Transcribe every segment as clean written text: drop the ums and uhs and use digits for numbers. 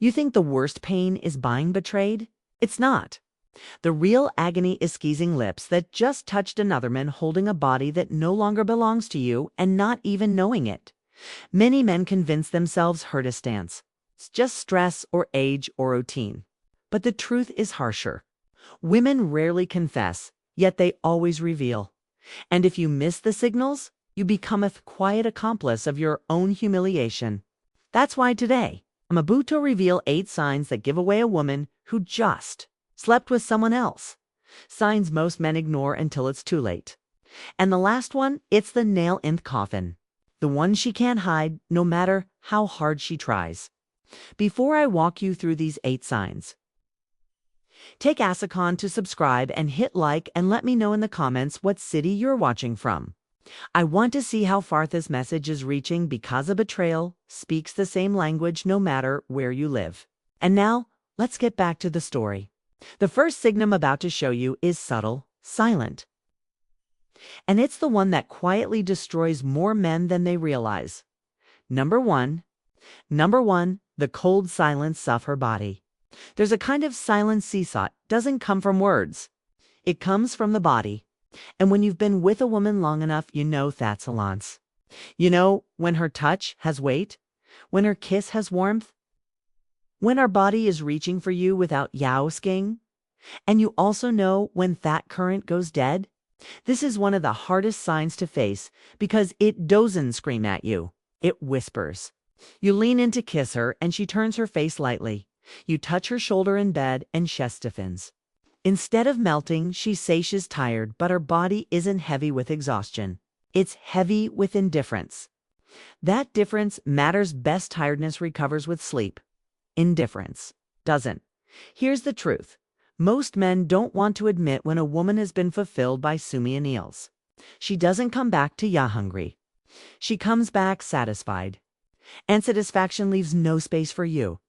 You think the worst pain is being betrayed? It's not. The real agony is squeezing lips that just touched another man holding a body that no longer belongs to you and not even knowing it. Many men convince themselves hurt a stance. It's just stress or age or routine. But the truth is harsher. Women rarely confess, yet they always reveal. And if you miss the signals, you become a quiet accomplice of your own humiliation. That's why today, I'm about to reveal 8 signs that give away a woman who just slept with someone else. Signs most men ignore until it's too late. And the last one, it's the nail in the coffin. The one she can't hide, no matter how hard she tries. Before I walk you through these 8 signs, take a second to subscribe and hit like and let me know in the comments what city you're watching from. I want to see how far this message is reaching because a betrayal speaks the same language no matter where you live. And now, let's get back to the story. The first sign I'm about to show you is subtle, silent. And it's the one that quietly destroys more men than they realize. Number one, the cold silence of her body. There's a kind of silent seesaw. Doesn't come from words. It comes from the body. And when you've been with a woman long enough, you know that's a lance. You know when her touch has weight, when her kiss has warmth, when her body is reaching for you without asking. And you also know when that current goes dead. This is one of the hardest signs to face because it doesn't scream at you. It whispers. You lean in to kiss her and she turns her face lightly. You touch her shoulder in bed and she stiffens. Instead of melting, she says she's tired, but her body isn't heavy with exhaustion. It's heavy with indifference. That difference matters best. Tiredness recovers with sleep. Indifference doesn't. Here's the truth. Most men don't want to admit when a woman has been fulfilled by Sumi and Eels. She doesn't come back to ya hungry. She comes back satisfied. And satisfaction leaves no space for you.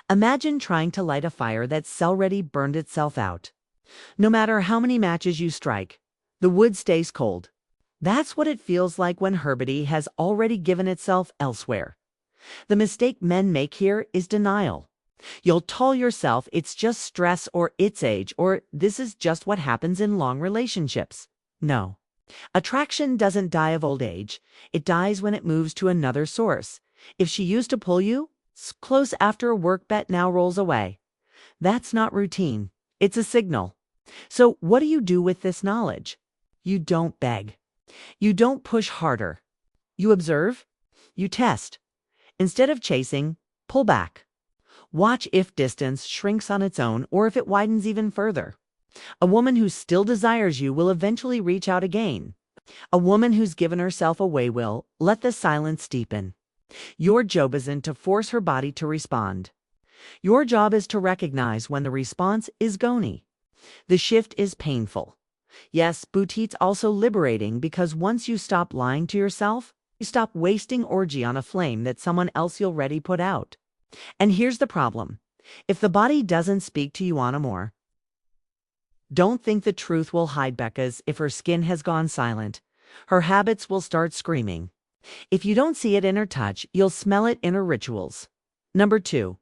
Imagine trying to light a fire that's already burned itself out. No matter how many matches you strike, the wood stays cold. That's what it feels like when her body has already given itself elsewhere. The mistake men make here is denial. You'll tell yourself it's just stress or it's age or this is just what happens in long relationships. No. Attraction doesn't die of old age. It dies when it moves to another source. If she used to pull you close after a work bet now rolls away. That's not routine. It's a signal. So what do you do with this knowledge? You don't beg. You don't push harder. You observe. You test. Instead of chasing, pull back. Watch if distance shrinks on its own or if it widens even further. A woman who still desires you will eventually reach out again. A woman who's given herself away will let the silence deepen. Your job isn't to force her body to respond. Your job is to recognize when the response is gony. The shift is painful. Yes, but it's also liberating because once you stop lying to yourself, you stop wasting orgy on a flame that someone else already put out. And here's the problem. If the body doesn't speak to you anymore, don't think the truth will hide because if her skin has gone silent, her habits will start screaming. If you don't see it in her touch, you'll smell it in her rituals. Number two,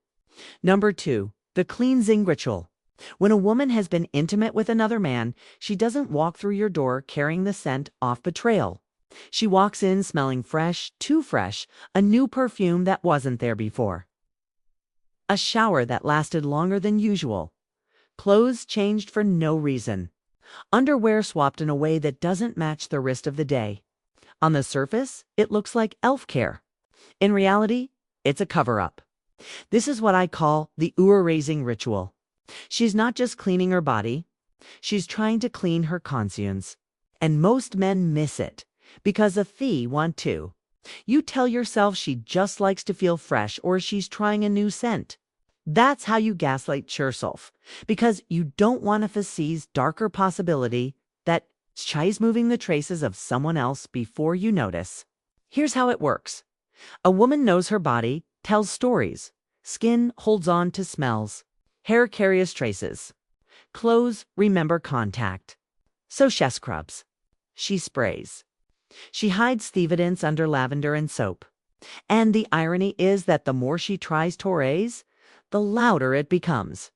the cleansing ritual. When a woman has been intimate with another man, she doesn't walk through your door carrying the scent of betrayal. She walks in smelling fresh, too fresh, a new perfume that wasn't there before. A shower that lasted longer than usual. Clothes changed for no reason. Underwear swapped in a way that doesn't match the rest of the day. On the surface, it looks like elf care. In reality, it's a cover-up. This is what I call the ur-raising ritual. She's not just cleaning her body. She's trying to clean her conscience. And most men miss it because they want to. You tell yourself she just likes to feel fresh or she's trying a new scent. That's how you gaslight yourself because you don't want to foresee darker possibility that she's moving the traces of someone else before you notice. Here's how it works. A woman knows her body, tells stories. Skin holds on to smells. Hair carries traces. Clothes remember contact. So she scrubs. She sprays. She hides the evidence under lavender and soap. And the irony is that the more she tries to erase, the louder it becomes.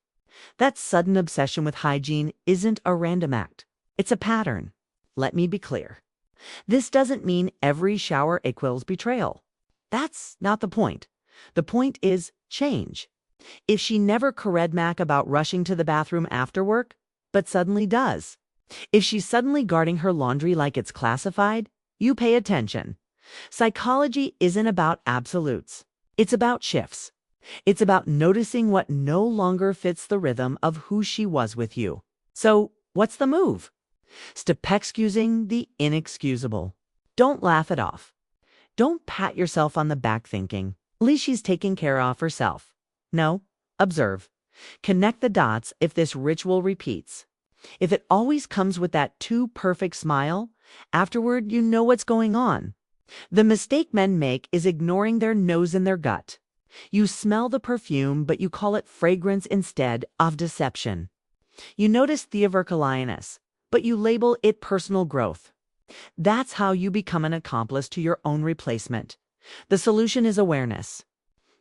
That sudden obsession with hygiene isn't a random act. It's a pattern. Let me be clear. This doesn't mean every shower equals betrayal. That's not the point. The point is change. If she never caressed Mac about rushing to the bathroom after work, but suddenly does. If she's suddenly guarding her laundry like it's classified, you pay attention. Psychology isn't about absolutes. It's about shifts. It's about noticing what no longer fits the rhythm of who she was with you. So, what's the move? Stop excusing the inexcusable. Don't laugh it off. Don't pat yourself on the back thinking, at least she's taking care of herself. No, observe. Connect the dots if this ritual repeats. If it always comes with that too perfect smile, afterward you know what's going on. The mistake men make is ignoring their nose and their gut. You smell the perfume, but you call it fragrance instead of deception. You notice theaverculiness, but you label it personal growth. That's how you become an accomplice to your own replacement. The solution is awareness.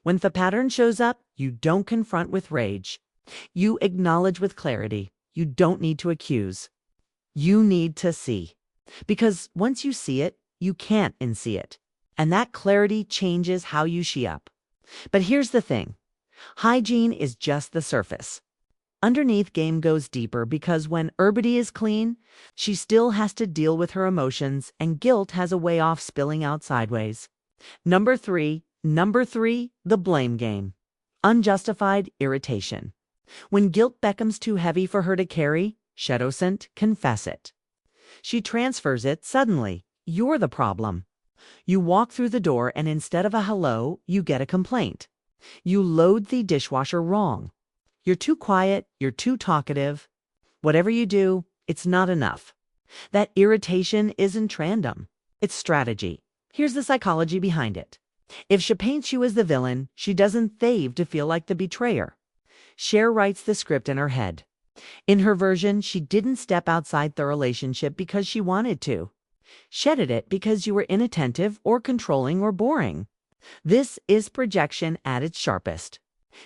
When the pattern shows up, you don't confront with rage. You acknowledge with clarity. You don't need to accuse. You need to see. Because once you see it, you can't unsee it. And that clarity changes how you show up. But here's the thing. Hygiene is just the surface. Underneath game goes deeper because when Herbity is clean, she still has to deal with her emotions and guilt has a way off spilling out sideways. Number three, the blame game. Unjustified irritation. When guilt becomes too heavy for her to carry, Shadowsent, confess it. She transfers it suddenly. You're the problem. You walk through the door and instead of a hello, you get a complaint. You load the dishwasher wrong. You're too quiet, you're too talkative. Whatever you do, it's not enough. That irritation isn't random. It's strategy. Here's the psychology behind it. If she paints you as the villain, she doesn't thrive to feel like the betrayer. Cher writes the script in her head. In her version, she didn't step outside the relationship because she wanted to. She did it because you were inattentive or controlling or boring. This is projection at its sharpest.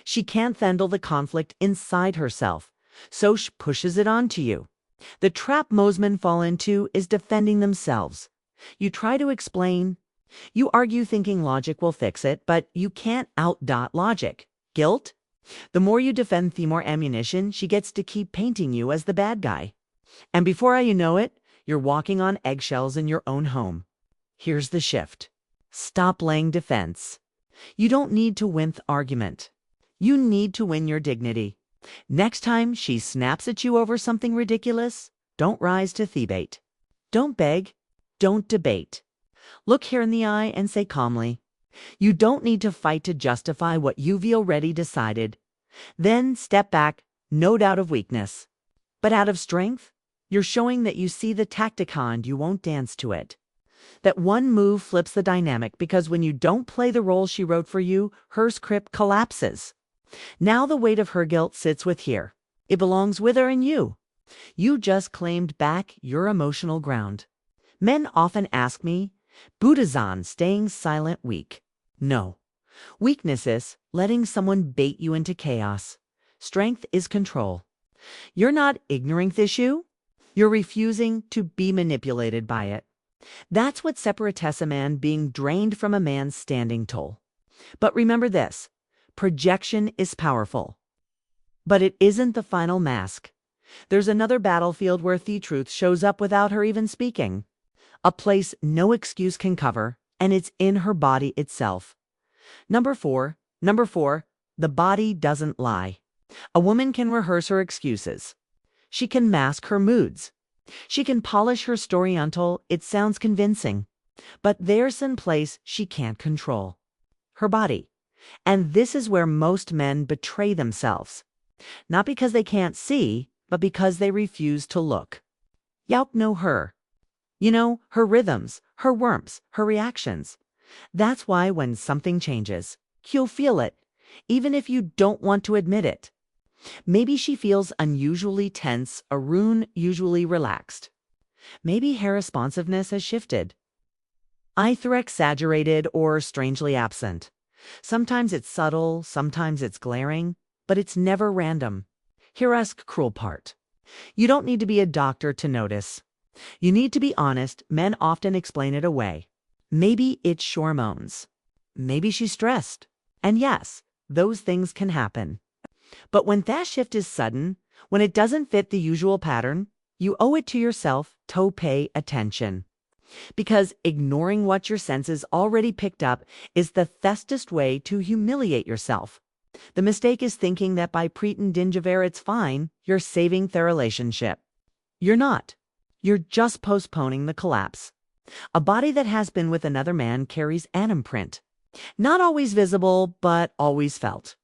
She can't handle the conflict inside herself, so she pushes it onto you. The trap most men fall into is defending themselves. You try to explain. You argue thinking logic will fix it, but you can't outdot logic. Guilt? The more you defend, the more ammunition she gets to keep painting you as the bad guy. And before you know it, you're walking on eggshells in your own home. Here's the shift. Stop laying defense. You don't need to win the argument. You need to win your dignity. Next time she snaps at you over something ridiculous, don't rise to the bait. Don't beg. Don't debate. Look her in the eye and say calmly, you don't need to fight to justify what you've already decided. Then step back, no doubt of weakness. But out of strength, you're showing that you see the tactic and you won't dance to it. That one move flips the dynamic because when you don't play the role she wrote for you, her script collapses. Now the weight of her guilt sits with here. It belongs with her and you. You just claimed back your emotional ground. Men often ask me, Buddhazan staying silent weak. No. Weakness is letting someone bait you into chaos. Strength is control. You're not ignoring the issue. You're refusing to be manipulated by it. That's what separates a man being drained from a man's standing tall. But remember this, projection is powerful. But it isn't the final mask. There's another battlefield where the truth shows up without her even speaking. A place no excuse can cover, and it's in her body itself. Number four, the body doesn't lie. A woman can rehearse her excuses. She can mask her moods. She can polish her story until it sounds convincing. But there's a place she can't control. Her body. And this is where most men betray themselves. Not because they can't see, but because they refuse to look. You know her. You know, her rhythms, her warmth, her reactions. That's why when something changes, you'll feel it, even if you don't want to admit it. Maybe she feels unusually tense, Arun usually relaxed. Maybe her responsiveness has shifted. Either exaggerated or strangely absent. Sometimes it's subtle, sometimes it's glaring, but it's never random. Here's the cruel part. You don't need to be a doctor to notice. You need to be honest. Men often explain it away. Maybe it's hormones. Maybe she's stressed. And yes, those things can happen. But when that shift is sudden, when it doesn't fit the usual pattern, you owe it to yourself to pay attention. Because ignoring what your senses already picked up is the fastest way to humiliate yourself. The mistake is thinking that by pretending it's fine, you're saving the relationship. You're not. You're just postponing the collapse. A body that has been with another man carries an imprint. Not always visible, but always felt.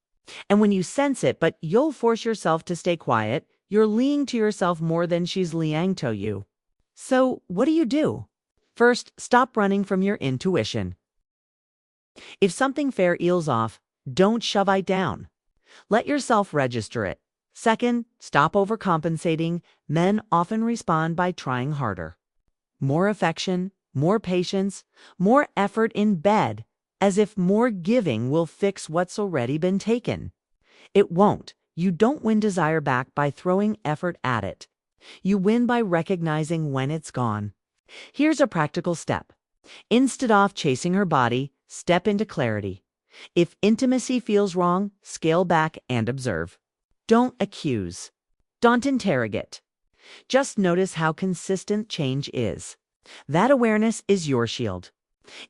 And when you sense it, but you'll force yourself to stay quiet, you're lying to yourself more than she's lying to you. So what do? First, stop running from your intuition. If something fair eels off, don't shove it down. Let yourself register it. Second, stop overcompensating. Men often respond by trying harder. More affection, more patience, more effort in bed, as if more giving will fix what's already been taken. It won't. You don't win desire back by throwing effort at it. You win by recognizing when it's gone. Here's a practical step. Instead of chasing her body, step into clarity. If intimacy feels wrong, scale back and observe. Don't accuse. Don't interrogate. Just notice how consistent change is. That awareness is your shield.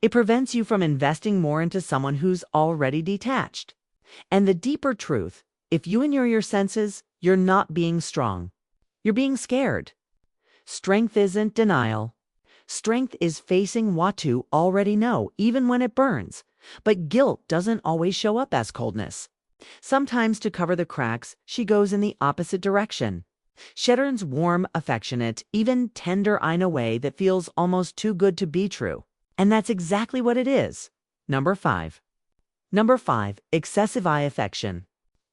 It prevents you from investing more into someone who's already detached. And the deeper truth, if you ignore your senses, you're not being strong. You're being scared. Strength isn't denial. Strength is facing what you already know, even when it burns. But guilt doesn't always show up as coldness. Sometimes to cover the cracks, she goes in the opposite direction. She turns warm, affectionate, even tender in a way that feels almost too good to be true. And that's exactly what it is. Number 5. Excessive eye affection.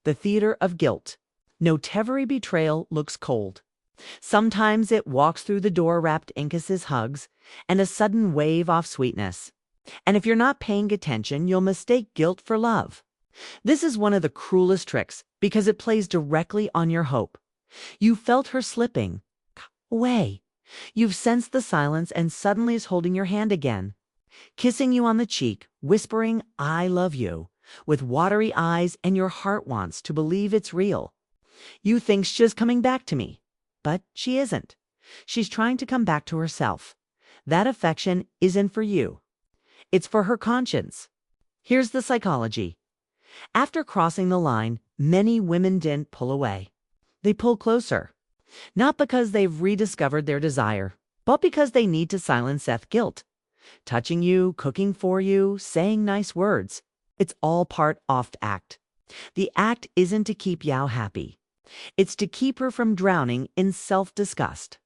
The theater of guilt. No every betrayal looks cold. Sometimes it walks through the door wrapped in kisses, hugs, and a sudden wave of sweetness. And if you're not paying attention, you'll mistake guilt for love. This is one of the cruelest tricks because it plays directly on your hope. You felt her slipping away. You've sensed the silence and suddenly is holding your hand again, kissing you on the cheek, whispering, "I love you," with watery eyes, and your heart wants to believe it's real. You think she's coming back to me, but she isn't. She's trying to come back to herself. That affection isn't for you. It's for her conscience. Here's the psychology. After crossing the line, many women didn't pull away. They pull closer. Not because they've rediscovered their desire, but because they need to silence that guilt. Touching you, cooking for you, saying nice words. It's all part of the act. The act isn't to keep Yao happy. It's to keep her from drowning in self-disgust.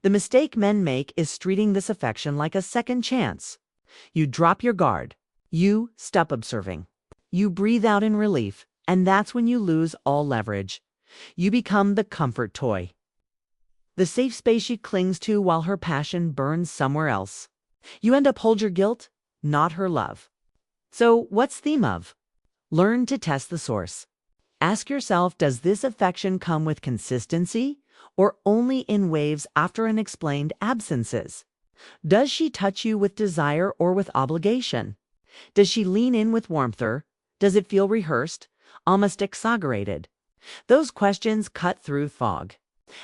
The mistake men make is treating this affection like a second chance. You drop your guard. You stop observing. You breathe out in relief, and that's when you lose all leverage. You become the comfort toy. The safe space she clings to while her passion burns somewhere else. You end up hold your guilt, not her love. So what's theme of? Learn to test the source. Ask yourself, does this affection come with consistency or only in waves after unexplained absences? Does she touch you with desire or with obligation? Does she lean in with warmth or does it feel rehearsed, almost exaggerated? Those questions cut through fog.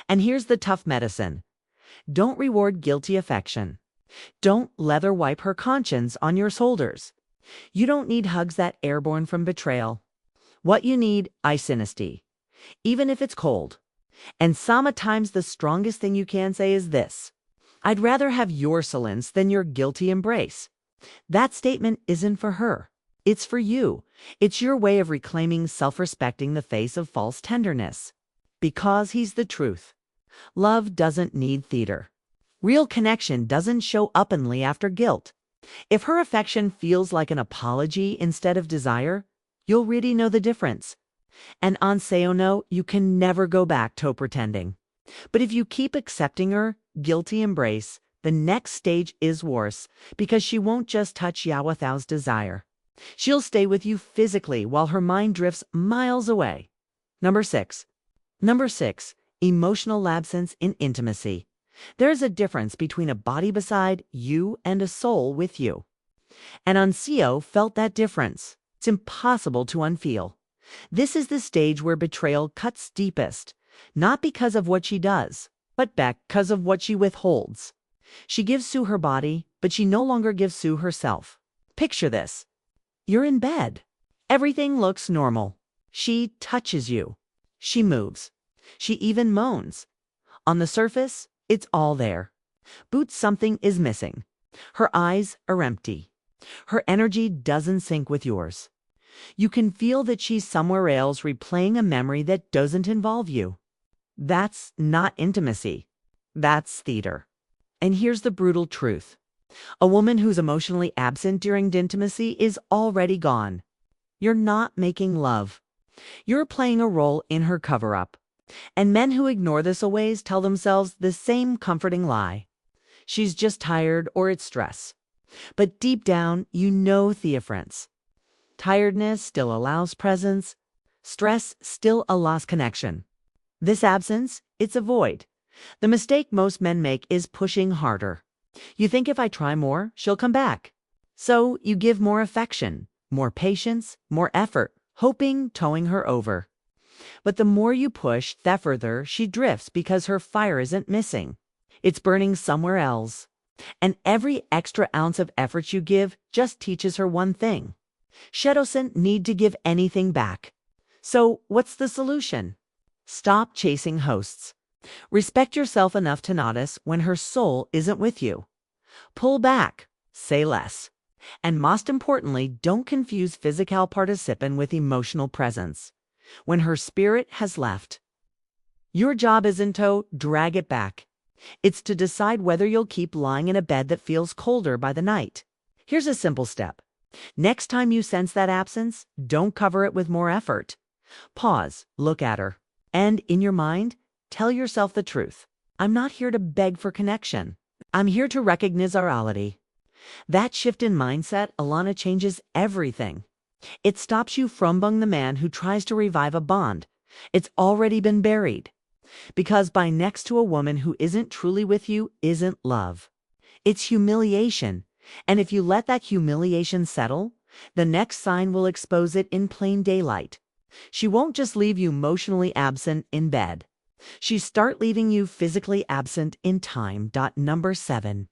And here's the tough medicine. Don't reward guilty affection. Don't leather wipe her conscience on your shoulders. You don't need hugs that airborne from betrayal. What you need is honesty, even if it's cold. And sometimes the strongest thing you can say is this: I'd rather have your silence than your guilty embrace. That statement isn't for her. It's for you. It's your way of reclaiming self-respect in the face of false tenderness. Because he's the truth. Love doesn't need theater. Real connection doesn't show openly after guilt. If her affection feels like an apology instead of desire, you'll really know the difference. And on SEO no, you can never go back to pretending. But if you keep accepting her guilty embrace, the next stage is worse because she won't just touch Yahweh's desire. She'll stay with you physically while her mind drifts miles away. Number 6. Number 6. Emotional absence in intimacy. There's a difference between a body beside you and a soul with you. And Uncio felt that difference. It's impossible to unfeel. This is the stage where betrayal cuts deepest, not because of what she does, but because of what she withholds. She gives Sue her body, but she no longer gives Sue herself. Picture this. You're in bed. Everything looks normal. She touches you. She moves. She even moans. On the surface, it's all there. But something is missing. Her eyes are empty. Her energy doesn't sync with yours. You can feel that she's somewhere else replaying a memory that doesn't involve you. That's not intimacy. That's theater. And here's the brutal truth. A woman who's emotionally absent during intimacy is already gone. You're not making love. You're playing a role in her cover-up. And men who ignore this always tell themselves the same comforting lie. She's just tired or it's stress. But deep down, you know the difference. Tiredness still allows presence. Stress still allows connection. This absence, it's a void. The mistake most men make is pushing harder. You think if I try more, she'll come back. So you give more affection, more patience, more effort, hoping, towing her over. But the more you push, the further she drifts because her fire isn't missing. It's burning somewhere else. And every extra ounce of effort you give just teaches her one thing. She doesn't need to give anything back. So what's the solution? Stop chasing hosts. Respect yourself enough to notice when her soul isn't with you. Pull back. Say less. And most importantly, don't confuse physical participant with emotional presence. When her spirit has left, your job isn't to drag it back. It's to decide whether you'll keep lying in a bed that feels colder by the night. Here's a simple step. Next time you sense that absence, don't cover it with more effort. Pause, look at her, and in your mind, tell yourself the truth. I'm not here to beg for connection. I'm here to recognize our reality. That shift in mindset, Alana, changes everything. It stops you from being the man who tries to revive a bond. It's already been buried. Because by next to a woman who isn't truly with you isn't love. It's humiliation. And if you let that humiliation settle, the next sign will expose it in plain daylight. She won't just leave you emotionally absent in bed. She start leaving you physically absent in time. Number 7.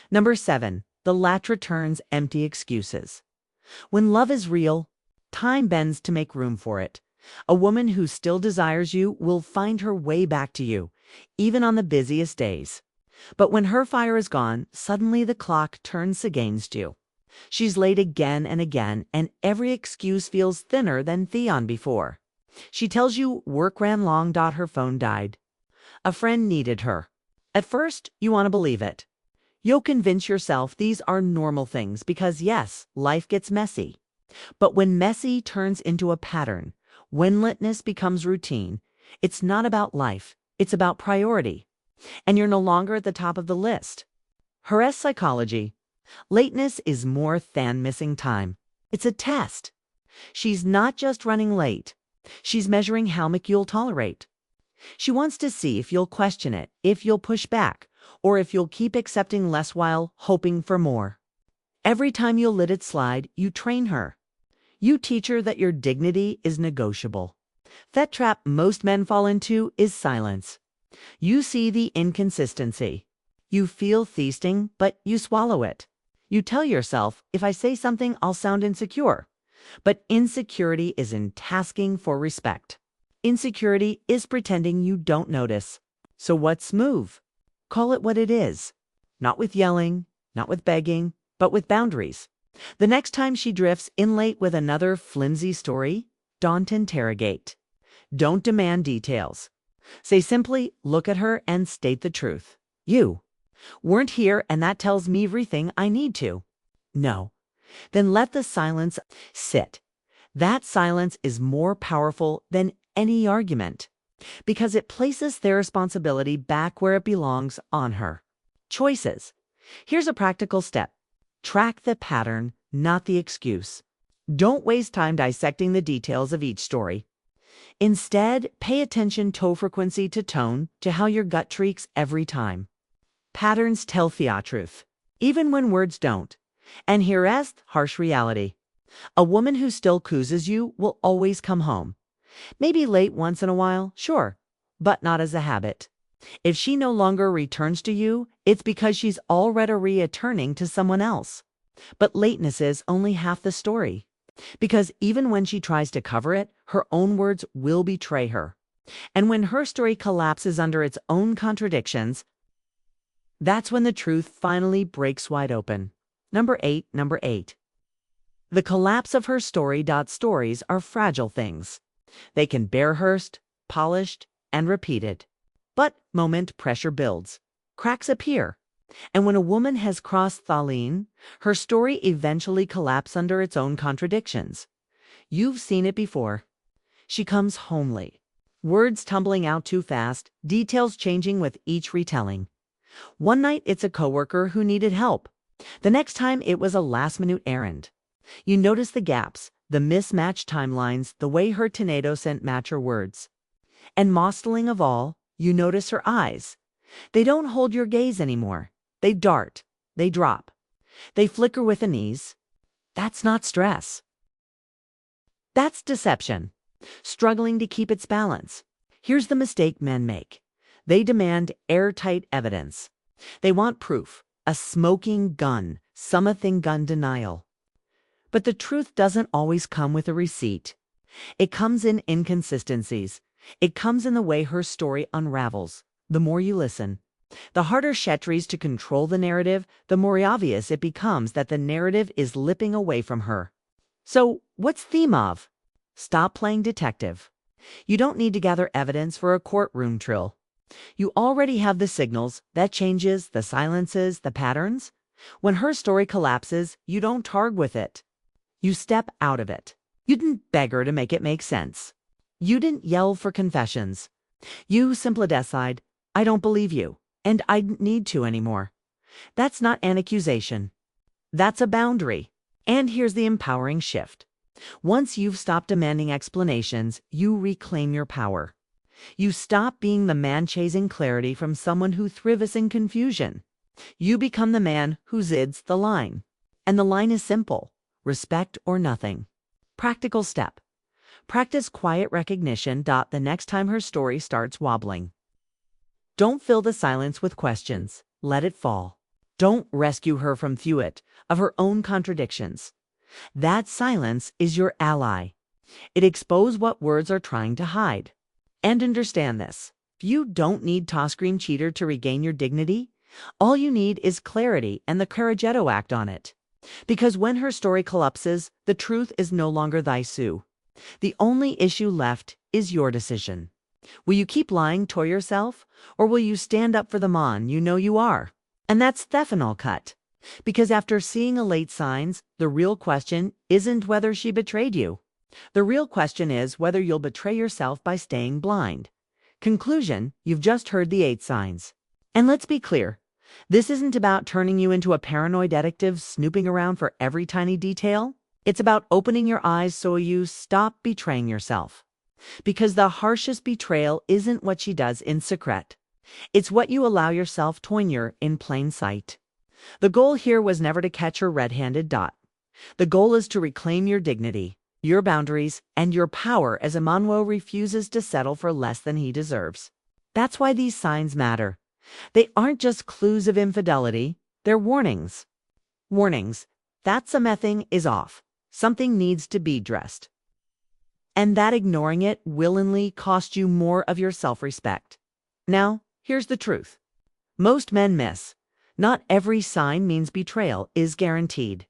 Number 7. The latch returns empty excuses. When love is real, time bends to make room for it. A woman who still desires you will find her way back to you, even on the busiest days. But when her fire is gone, suddenly the clock turns against you. She's late again and again, and every excuse feels thinner than Theon before. She tells you work ran long. Her phone died. A friend needed her. At first, you want to believe it. You'll convince yourself these are normal things because, yes, life gets messy. But when messy turns into a pattern, when lateness becomes routine, it's not about life, it's about priority. And you're no longer at the top of the list. Harass psychology. Lateness is more than missing time. It's a test. She's not just running late. She's measuring how much you'll tolerate. She wants to see if you'll question it, if you'll push back, or if you'll keep accepting less while hoping for more. Every time you'll let it slide, you train her. You teach her that your dignity is negotiable. That trap most men fall into is silence. You see the inconsistency. You feel feasting, but you swallow it. You tell yourself, if I say something, I'll sound insecure. But insecurity isn't asking for respect. Insecurity is pretending you don't notice. So what's move? Call it what it is. Not with yelling, not with begging, but with boundaries. The next time she drifts in late with another flimsy story, don't interrogate. Don't demand details. Say simply, look at her and state the truth. You weren't here and that tells me everything I need to. No. Then let the silence sit. That silence is more powerful than any argument because it places their responsibility back where it belongs on her. Choices. Here's a practical step. Track the pattern, not the excuse. Don't waste time dissecting the details of each story. Instead, pay attention toe frequency to tone to how your gut treats every time. Patterns tell truth, even when words don't. And here's harsh reality. A woman who still chooses you will always come home. Maybe late once in a while, sure, but not as a habit. If she no longer returns to you, it's because she's already returning to someone else. But lateness is only half the story. Because even when she tries to cover it, her own words will betray her. And when her story collapses under its own contradictions, that's when the truth finally breaks wide open. Number 8. The collapse of her story. Stories are fragile things. They can bear rehearsed, polished, and repeated. But moment pressure builds. Cracks appear. And when a woman has crossed the line, her story eventually collapses under its own contradictions. You've seen it before. She comes homely. Words tumbling out too fast, details changing with each retelling. One night it's a coworker who needed help. The next time it was a last-minute errand. You notice the gaps, the mismatched timelines, the way her tornado scent match her words. And mostling of all, you notice her eyes. They don't hold your gaze anymore. They dart. They drop. They flicker with an ease. That's not stress. That's deception, struggling to keep its balance. Here's the mistake men make. They demand airtight evidence. They want proof, a smoking gun, something gun denial. But the truth doesn't always come with a receipt. It comes in inconsistencies. It comes in the way her story unravels. The more you listen, the harder she tries to control the narrative, the more obvious it becomes that the narrative is lipping away from her. So, what's theme of? Stop playing detective. You don't need to gather evidence for a courtroom trial. You already have the signals, that changes, the silences, the patterns. When her story collapses, you don't targ with it. You step out of it. You didn't beg her to make it make sense. You didn't yell for confessions. You simply decide, I don't believe you, and I don't need to anymore. That's not an accusation. That's a boundary. And here's the empowering shift. Once you've stopped demanding explanations, you reclaim your power. You stop being the man chasing clarity from someone who thrives in confusion. You become the man who zids the line. And the line is simple: respect or nothing. Practical step. Practice quiet recognition. The next time her story starts wobbling, don't fill the silence with questions. Let it fall. Don't rescue her from it of her own contradictions. That silence is your ally. It exposes what words are trying to hide. And understand this: you don't need to scream cheater to regain your dignity. All you need is clarity and the courage to act on it. Because when her story collapses, the truth is no longer thy sue. The only issue left is your decision. Will you keep lying to yourself, or will you stand up for the man you know you are? And that's Stephanol cut. Because after seeing a late signs, the real question isn't whether she betrayed you. The real question is whether you'll betray yourself by staying blind. Conclusion: you've just heard the 8 signs. And let's be clear, this isn't about turning you into a paranoid detective snooping around for every tiny detail. It's about opening your eyes so you stop betraying yourself. Because the harshest betrayal isn't what she does in secret. It's what you allow yourself to ignore in plain sight. The goal here was never to catch her red-handed. The goal is to reclaim your dignity, your boundaries, and your power as Emmanuel refuses to settle for less than he deserves. That's why these signs matter. They aren't just clues of infidelity, they're warnings. Warnings that something is off, something needs to be addressed. And that ignoring it willingly costs you more of your self-respect. Now, here's the truth. Most men miss. Not every sign means betrayal is guaranteed.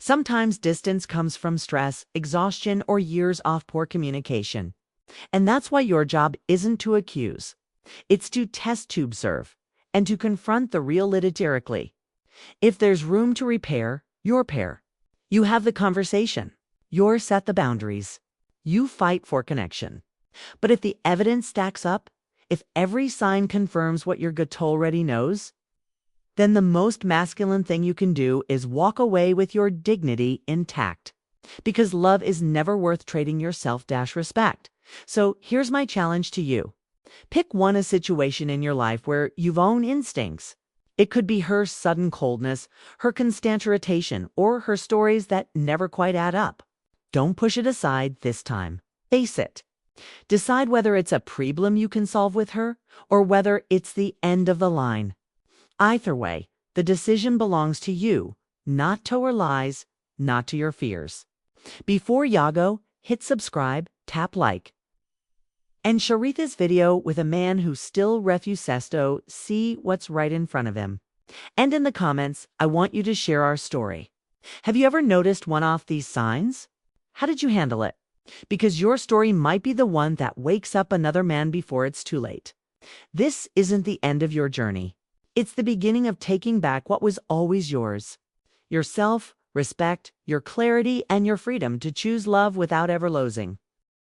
Sometimes distance comes from stress, exhaustion, or years of poor communication. And that's why your job isn't to accuse. It's to test, to observe, and to confront the real directly. If there's room to repair, your pair. You have the conversation. You set the boundaries. You fight for connection. But if the evidence stacks up, if every sign confirms what your gut already knows, then the most masculine thing you can do is walk away with your dignity intact. because love is never worth trading your self-respect. So here's my challenge to you. Pick a situation in your life where you've owned instincts. It could be her sudden coldness, her constant irritation, or her stories that never quite add up. Don't push it aside this time. Face it. Decide whether it's a problem you can solve with her or whether it's the end of the line. Either way, the decision belongs to you, not to her lies, not to your fears. Before you go, hit subscribe, tap like, and share this video with a man who still refuses to see what's right in front of him. And in the comments, I want you to share our story. Have you ever noticed one of these signs? How did you handle it? Because your story might be the one that wakes up another man before it's too late. This isn't the end of your journey. It's the beginning of taking back what was always yours. Your self, respect, your clarity, and your freedom to choose love without ever losing.